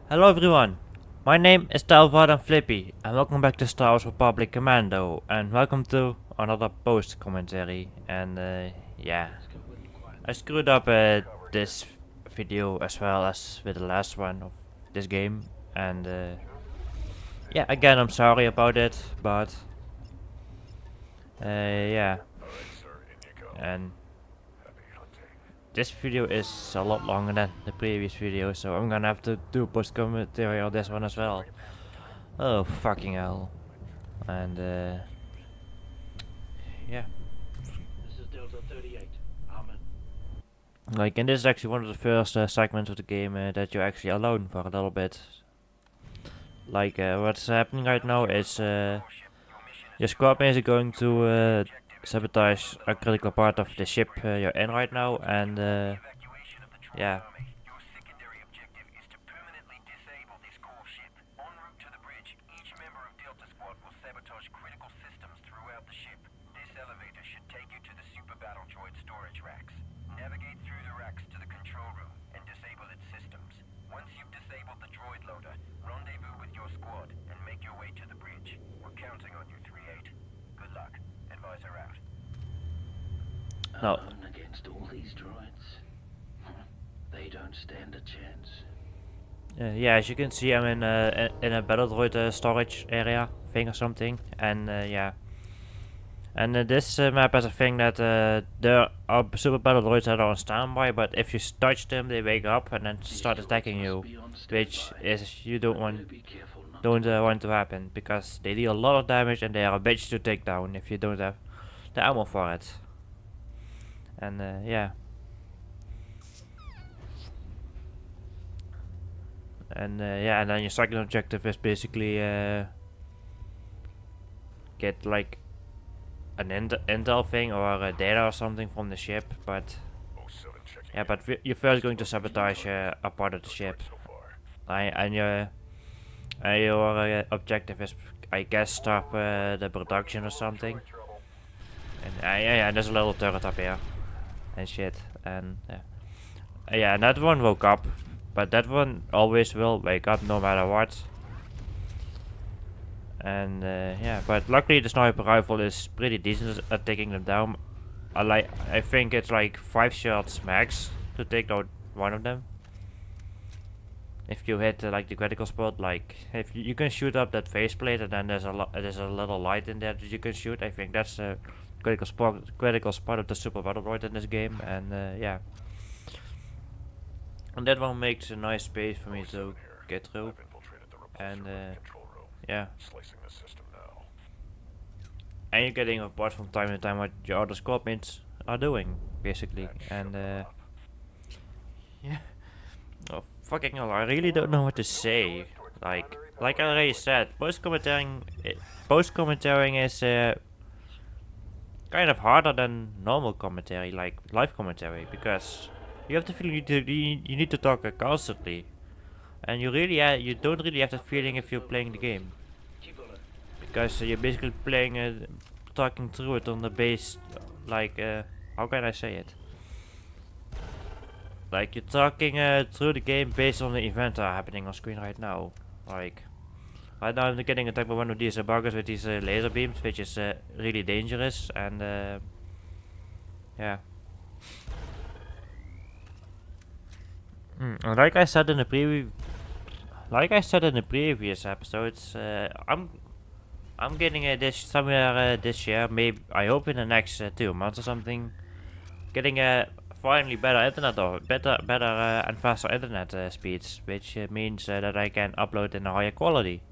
Hello everyone, my name is Talvad Flippy, and welcome back to Star Wars Republic Commando, and welcome to another post commentary. And yeah, I screwed up this video as well as with the last one of this game, and yeah, again I'm sorry about it, but yeah, and this video is a lot longer than the previous video, so I'm gonna have to do post commentary on this one as well. Oh fucking hell. And yeah. This is Delta 38. Amen. Like, and this is actually one of the first segments of the game that you're actually alone for a little bit. Like, what's happening right now is your squad mate is going to sabotage a critical part of the ship you're in right now, and yeah. No. Against all these droids, they don't stand a chance. Yeah, as you can see, I'm in a battle droid storage area thing or something, and yeah. And this map has a thing that there are super battle droids that are on standby, but if you touch them, they wake up and then start attacking you, which is you don't want to happen, because they deal a lot of damage and they are a bitch to take down if you don't have the ammo for it. And yeah. And yeah, and then your second objective is basically get like an intel thing or data or something from the ship, but yeah, but you're first going to sabotage a part of the ship. And your objective is, I guess, stop the production or something. And yeah, there's a little turret up here and shit, and yeah, and that one woke up, but that one always will wake up no matter what. And yeah, but luckily the sniper rifle is pretty decent at taking them down. I think it's like 5 shots max to take out one of them. If you hit like the critical spot, like if you can shoot up that faceplate, and then there's a little light in there that you can shoot. I think that's a critical spot of the super battle droid in this game, and yeah. And that one makes a nice space for me to get through, and yeah. And you're getting a report from time to time what your other squad mates are doing, basically, and yeah. Oh fucking hell! I really don't know what to say. Like I already said, post commentating is kind of harder than normal commentary, like live commentary, because you have the feeling you need to talk constantly, and you don't really have that feeling if you're playing the game, because you're basically playing talking through it on the base, like how can I say it? Like you're talking through the game based on the events that are happening on screen right now. Like right now I'm getting attacked by one of these buggers with these laser beams, which is really dangerous, and yeah. And like I said in the previous episodes, I'm getting this somewhere this year, maybe I hope in the next 2 months or something, getting finally better internet, or better and faster internet speeds, which means that I can upload in a higher quality,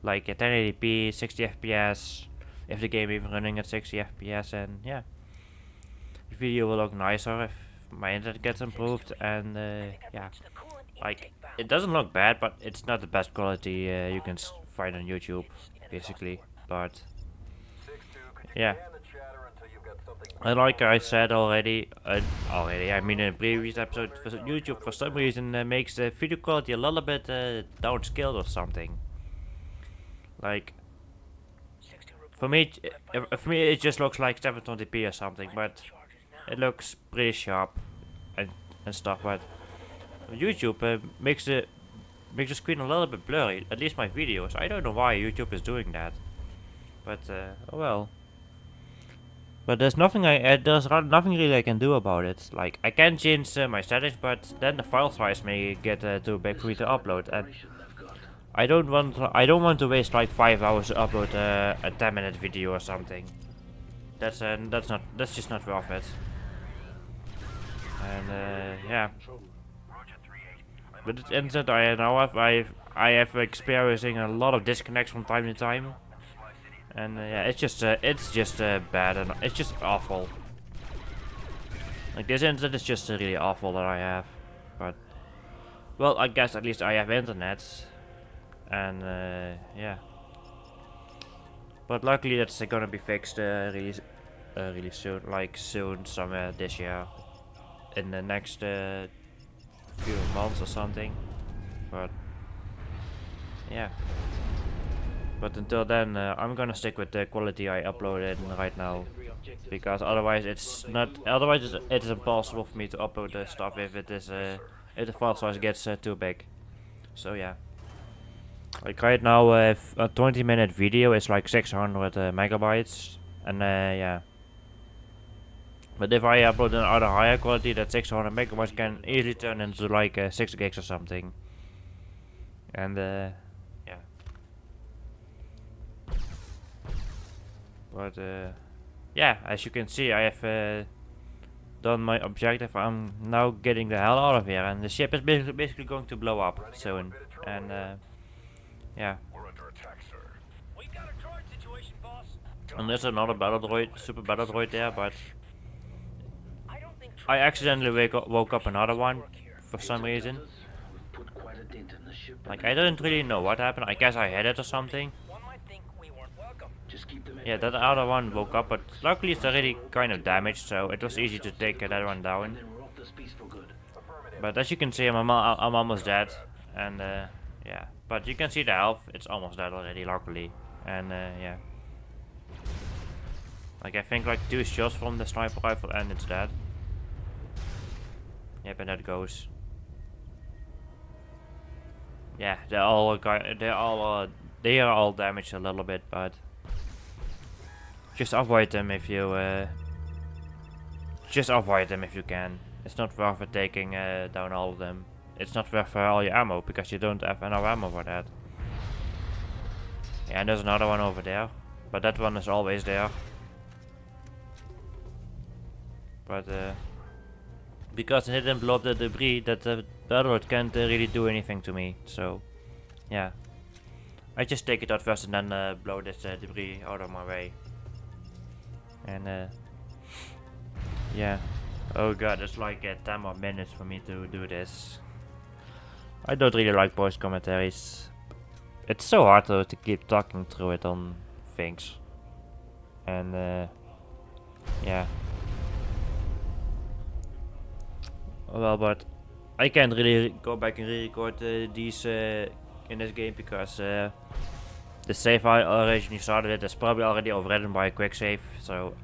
like 1080p, 60 FPS, if the game even running at 60 FPS, and yeah, the video will look nicer if my internet gets improved, and yeah, like it doesn't look bad, but it's not the best quality you can find on YouTube, basically, but yeah. And like I said already, I mean in a previous episode, YouTube for some reason makes the video quality a little bit downscaled or something. Like, for me it just looks like 720p or something, but it looks pretty sharp and stuff. But YouTube makes the makes the screen a little bit blurry. At least my videos. I don't know why YouTube is doing that. But oh well. But there's nothing nothing really I can do about it. Like I can change my settings, but then the file size may get too big for me to upload, and I don't want to waste like 5 hours to upload a 10-minute video or something. That's just not worth it. And yeah. But the internet I have experiencing a lot of disconnects from time to time. And yeah, it's just bad, and it's just awful. Like this internet is just really awful that I have. But well, I guess at least I have internet, and yeah. But luckily that's gonna be fixed really soon, like soon, somewhere this year, in the next few months or something. But yeah. But until then, I'm gonna stick with the quality I uploaded right now, because otherwise it's not. Otherwise, it's impossible for me to upload the stuff if it is if the file size gets too big. So yeah. Like right now, if a 20-minute video is like 600 megabytes, and yeah. But if I upload another higher quality, that 600 megabytes can easily turn into like 6 gigs or something. And yeah. But yeah, as you can see, I have done my objective. I'm now getting the hell out of here, and the ship is basically going to blow up soon. And yeah. And there's another battle droid, super battle droid there, but I accidentally woke up another one for some reason. Like I don't really know what happened. I guess I hit it or something. Yeah, that other one woke up, but luckily it's already kind of damaged, so it was easy to take that one down. But as you can see, I'm almost dead, and yeah. But you can see the health; it's almost dead already, luckily, and yeah. Like I think like 2 shots from the sniper rifle, and it's dead. Yep, and that goes. Yeah, they are all damaged a little bit, but just avoid them if you can. It's not worth it taking down all of them. It's not worth all your ammo because you don't have enough ammo for that. Yeah, and there's another one over there, but that one is always there. But because it didn't blow up the debris, that the battlelord can't really do anything to me. So yeah, I just take it out first and then blow this debris out of my way. And yeah. Oh god, it's like 10 more minutes for me to do this. I don't really like voice commentaries. It's so hard to keep talking through it on things. And yeah. Well, but I can't really go back and re-record these in this game because the save I originally started it is probably already overridden by a quick save. So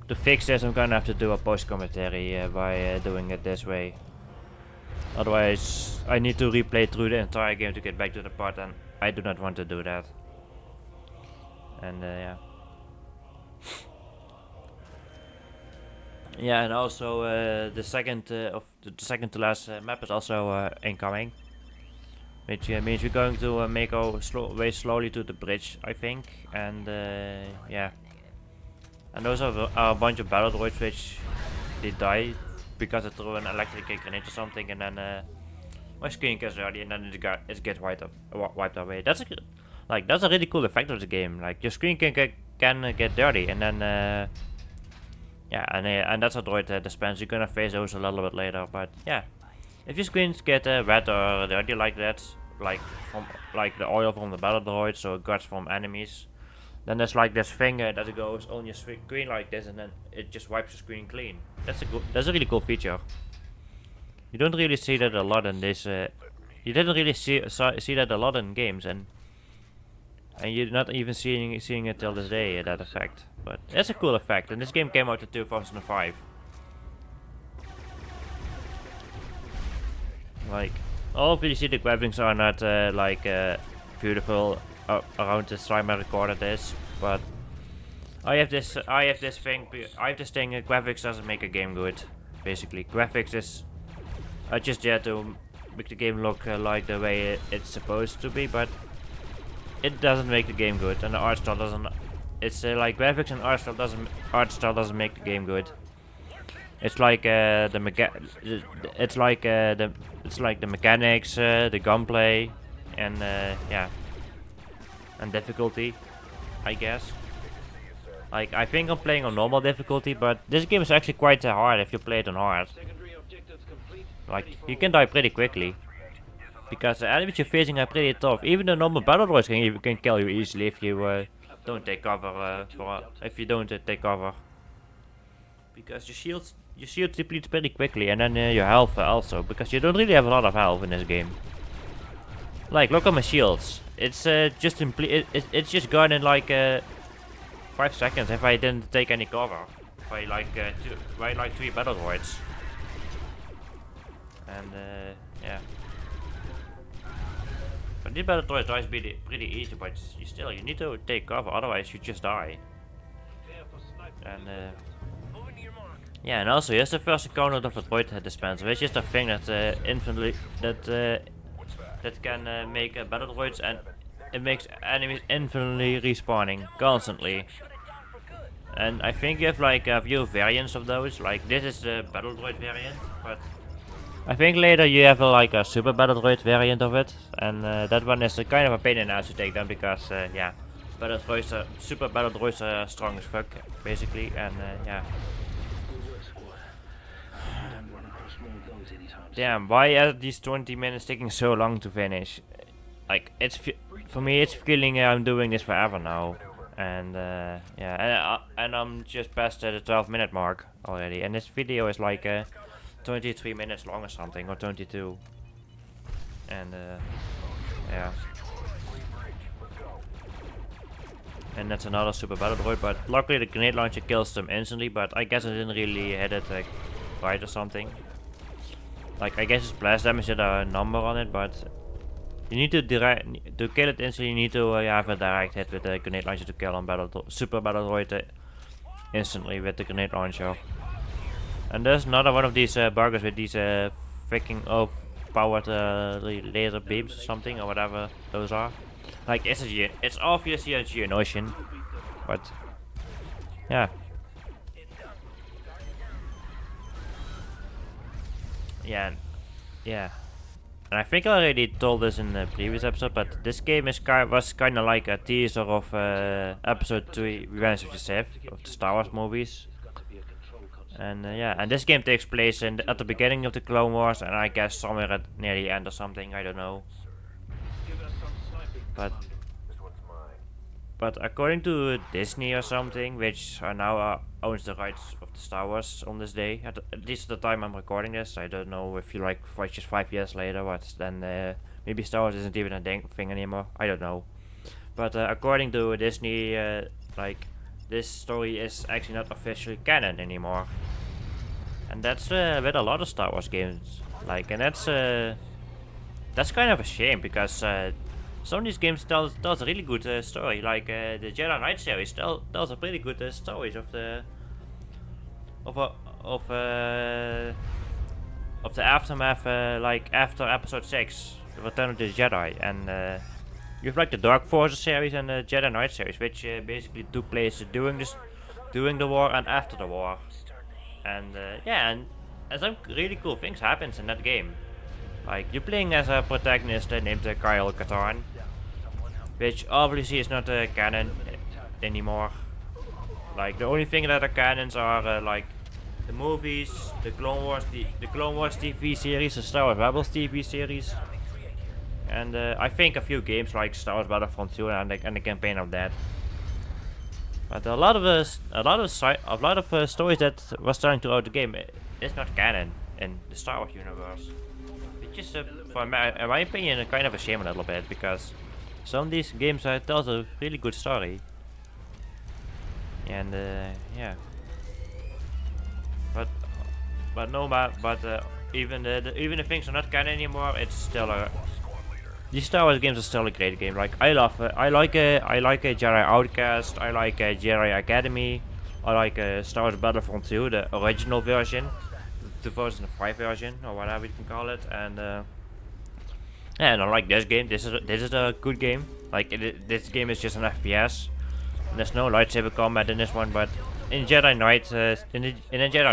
to fix this, I'm gonna have to do a post commentary by doing it this way. Otherwise, I need to replay through the entire game to get back to the part, and I do not want to do that. And yeah. Yeah, and also the second to last map is also incoming, which means we're going to make our way slowly to the bridge, I think. And yeah, and those are a bunch of battle droids which they die because it threw an electric grenade or something, and then my screen gets dirty, and then it gets wiped away. That's a really cool effect of the game. Like your screen can get dirty, and then. Yeah, and that's a droid dispense. You're gonna face those a little bit later, but yeah, if your screens get wet or dirty like that, like the oil from the battle droids or guts from enemies, then there's like this finger that goes on your screen like this, and then it just wipes the screen clean. That's a really cool feature. You don't really see that a lot in this. You didn't really see that a lot in games, and you're not even seeing it till this day, that effect. But that's a cool effect, and this game came out in 2005. Like, Obviously the graphics are not like beautiful around the time I recorded this, but I have this thing. Graphics doesn't make a game good. Basically, graphics is just there to make the game look like the way it's supposed to be, but it doesn't make the game good, and the art style doesn't. It's like graphics and art style doesn't make the game good. It's like the mechanics, the gunplay, and yeah, and difficulty, I guess. Like, I think I'm playing on normal difficulty, but this game is actually quite hard if you play it on hard. Like, you can die pretty quickly. Because the enemies you're facing are pretty tough. Even the normal battle droids can kill you easily if you don't take cover. Take cover. Because your shield depletes pretty quickly, and then your health also. Because you don't really have a lot of health in this game. Like, look at my shields. It's it's just gone in like 5 seconds if I didn't take any cover by like 3 battle droids. And yeah. But these battle droids dies pretty easy, but you need to take cover, otherwise you just die. And yeah, and also here's the first encounter of the droid dispenser, which is the thing that that can make battle droids, and it makes enemies infinitely respawning constantly. And I think you have like a few variants of those. Like this is the battle droid variant, but I think later you have like a super battle droid variant of it, and that one is kind of a pain in the ass to take down because yeah, super battle droids are strong as fuck basically, and yeah. Damn, why are these 20 minutes taking so long to finish? Like, for me, it's feeling I'm doing this forever now, and yeah, and I'm just past the 12-minute mark already, and this video is like 23 minutes long or something, or 22, and yeah, and that's another super battle droid, but luckily the grenade launcher kills them instantly, but I guess I didn't really hit it right or something. Like, I guess it's blast damage with a number on it, but you need to kill it instantly. You need to have a direct hit with the grenade launcher to kill on super battle droid instantly with the grenade launcher. And there's another one of these buggers with these freaking overpowered laser beams or something, or whatever those are. Like, it's obviously a Geonosian, but yeah. Yeah. And I think I already told this in the previous episode, but this game was kind of like a teaser of episode 3, Revenge of the Sith, of the Star Wars movies. And yeah, and this game takes place at the beginning of the Clone Wars, and I guess somewhere near the end or something, I don't know. But according to Disney or something, which now owns the rights of the Star Wars on this day, at least at the time I'm recording this, I don't know if you like just 5 years later, but then maybe Star Wars isn't even a thing anymore, I don't know. But according to Disney, like, this story is actually not officially canon anymore. And that's with a lot of Star Wars games, like, and that's kind of a shame, because some of these games tells a really good story, like the Jedi Knight series tells a pretty good stories of the aftermath, like after episode 6, the Return of the Jedi, and you have like the Dark Forces series and the Jedi Knight series, which basically took place during the war and after the war, and yeah, and some really cool things happens in that game. Like, you're playing as a protagonist named Kyle Katarn, which obviously is not canon anymore. Like, the only thing that are canons are like the movies, the Clone Wars TV series, the Star Wars Rebels TV series, and I think a few games like Star Wars Battlefront 2 and the campaign of that. But a lot of stories that was telling throughout the game is not canon in the Star Wars universe. Just in my opinion, kind of a shame a little bit, because some of these games tells a really good story, and yeah. But even if things are not canon anymore, it's still a. These Star Wars games are still a great game. Like I love, I like a Jedi Outcast. I like a Jedi Academy. I like Star Wars Battlefront 2, the original version, the 2005 version or whatever you can call it. And yeah, and I like this game. This is a good game. Like this game is just an FPS. There's no lightsaber combat in this one, but in Jedi Knight, in the Jedi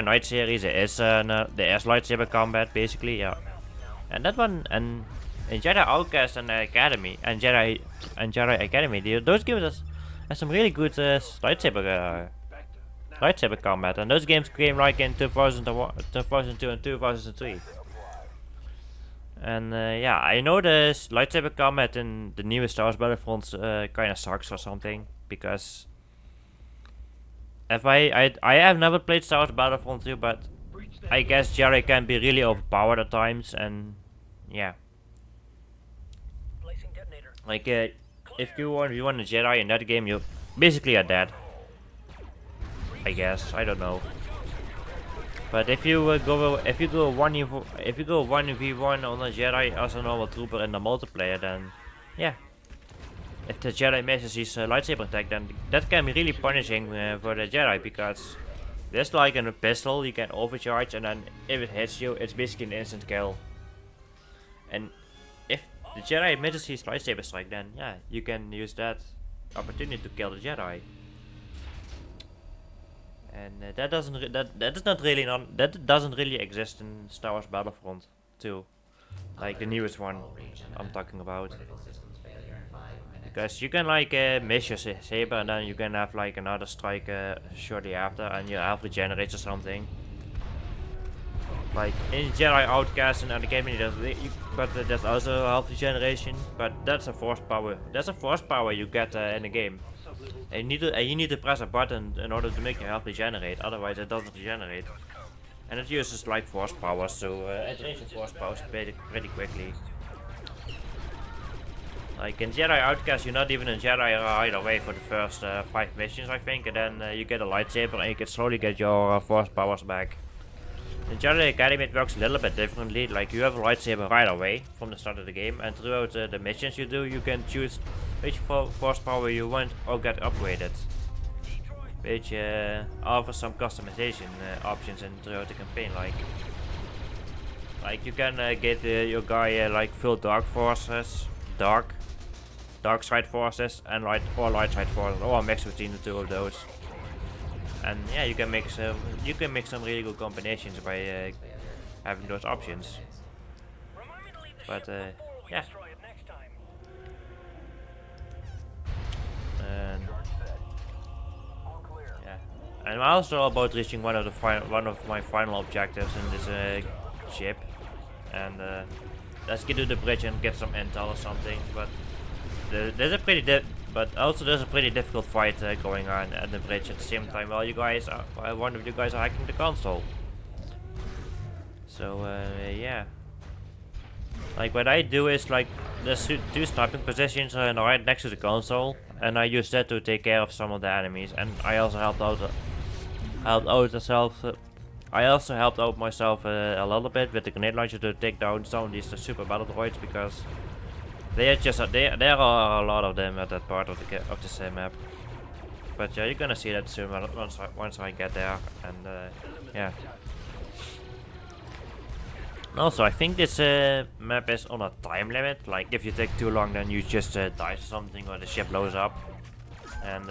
Knight series, there is lightsaber combat basically, yeah. And that one, and in Jedi Outcast and Academy and Jedi Academy, those games have some really good lightsaber combat, and those games came like in 2001, 2002 and 2003. And yeah, I know the lightsaber combat in the newest Star Wars Battlefronts kind of sucks or something, because if I have never played Star Wars Battlefront 2, but I guess Jedi can be really overpowered at times, and yeah. Like if you want a Jedi in that game, you basically are dead. I guess, I don't know. But if you go 1v1 on a Jedi as a normal trooper in the multiplayer, then yeah. If the Jedi misses his lightsaber attack, then that can be really punishing for the Jedi, because there's like in a pistol you can overcharge, and then if it hits you, it's basically an instant kill. And if the Jedi misses his lightsaber strike, then yeah, you can use that opportunity to kill the Jedi. And that doesn't really exist in Star Wars Battlefront 2, like the newest one I'm talking about. Because you can like miss your saber, and then you can have like another strike shortly after, and your health regenerates or something. Like in Jedi Outcast and Academy, there's also health regeneration, but that's a force power. That's a force power you get in the game. And you need to press a button in order to make your health regenerate, otherwise it doesn't regenerate. And it uses like force powers, so it changes force powers pretty quickly. Like in Jedi Outcast, you're not even a Jedi right away for the first 5 missions, I think, and then you get a lightsaber and you can slowly get your force powers back. In Jedi Academy it works a little bit differently. Like you have a lightsaber right away from the start of the game, and throughout the missions you do, you can choose which force power you want or get upgraded, which offers some customization options throughout the campaign. Like you can get your guy like full dark forces, dark side forces, and light side forces, or a mix between the two of those. And yeah, you can make some really good combinations by having those options. But yeah. And yeah, and I'm also about reaching one of my final objectives in this ship, and let's get to the bridge and get some intel or something. But there's a pretty difficult fight going on at the bridge at the same time while one of you guys are hacking the console. So yeah, like what I do is like there's 2 sniping positions right next to the console, and I use that to take care of some of the enemies. And I also helped out myself a little bit with the grenade launcher to take down some of these super battle droids, because there are a lot of them at that part of this map. But yeah, you're gonna see that soon once I get there, and yeah. Also, I think this map is on a time limit. Like if you take too long, then you just die or something, or the ship blows up. And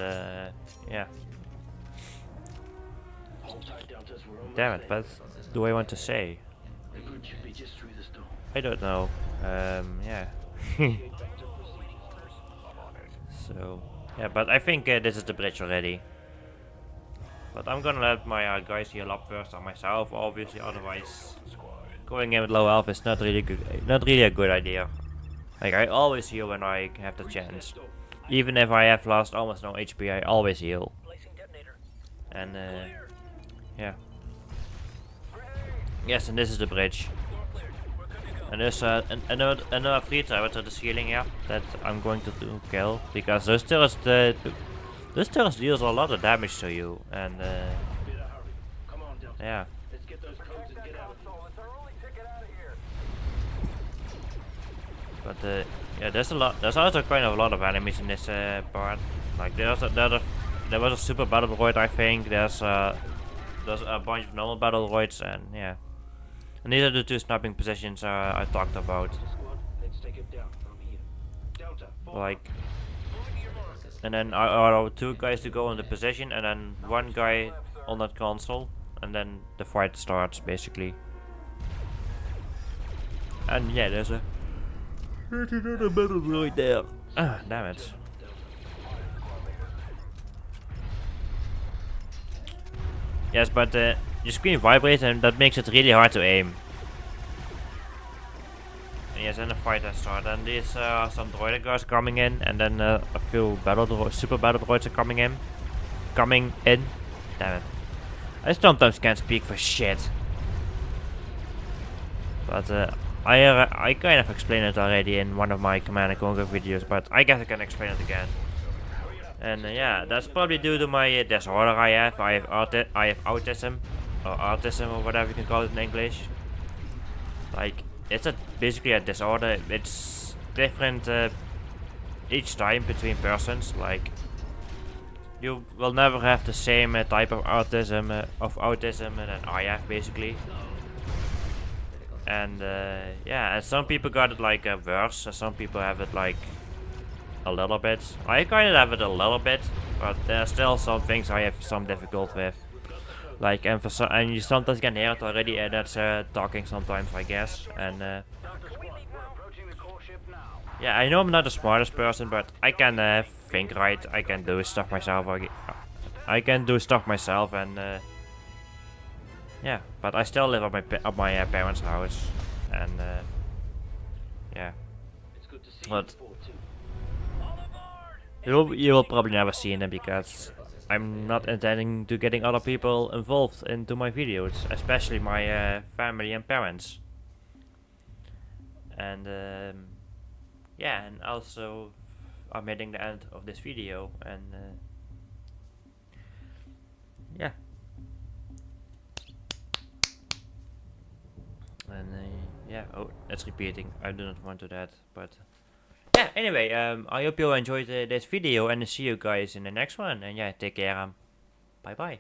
yeah. Damn it! What do I want to say? I don't know. Yeah. So yeah, but I think this is the bridge already. But I'm gonna let my guys heal up first, on myself, obviously. Otherwise, going in with low health is not really a good idea. Like I always heal when I have the chance, even if I have lost almost no HP. I always heal. And yeah. Yes, and this is the bridge. And there's another 3 turrets at the ceiling here that I'm going to kill, because those turrets deals a lot of damage to you, and yeah. But yeah, there's a lot. There's also kind of a lot of enemies in this part. Like there was a super battle droid, I think. There's a bunch of normal battle droids, and yeah. And these are the two sniping positions I talked about. Squad, let's take it down from here. Delta, form Like, up. and then I allow two guys to go on the position, and then one guy on that console, and then the fight starts basically. And yeah, there's another battle droid there. Ah, damn it. Yes, but your screen vibrates and that makes it really hard to aim. And yes, and the fight has started, and there's some droid guys coming in, and then a few super battle droids are coming in. Damn it. I sometimes can't speak for shit. But I kind of explained it already in one of my Command and Conquer videos, but I guess I can explain it again. And yeah, that's probably due to my disorder I have. I have autism, or whatever you can call it in English. Like, it's basically a disorder. It's different each time between persons. Like, you will never have the same type of autism that I have, basically. And yeah, and some people got it like worse, and some people have it like a little bit. I kind of have it a little bit, but there are still some things I have some difficulty with. Like, and you sometimes can hear it already, and that's talking sometimes, I guess. And yeah, I know I'm not the smartest person, but I can think right. I can do stuff myself. I can do stuff myself, and yeah. But I still live at my parents' house, and yeah. But you will probably never see them because I'm not intending to getting other people involved into my videos, especially my family and parents. And yeah, and also I'm hitting the end of this video, and yeah. And yeah, oh, that's repeating. I do not want to that, but yeah, anyway, I hope you enjoyed this video, and see you guys in the next one. And yeah, take care. Bye bye.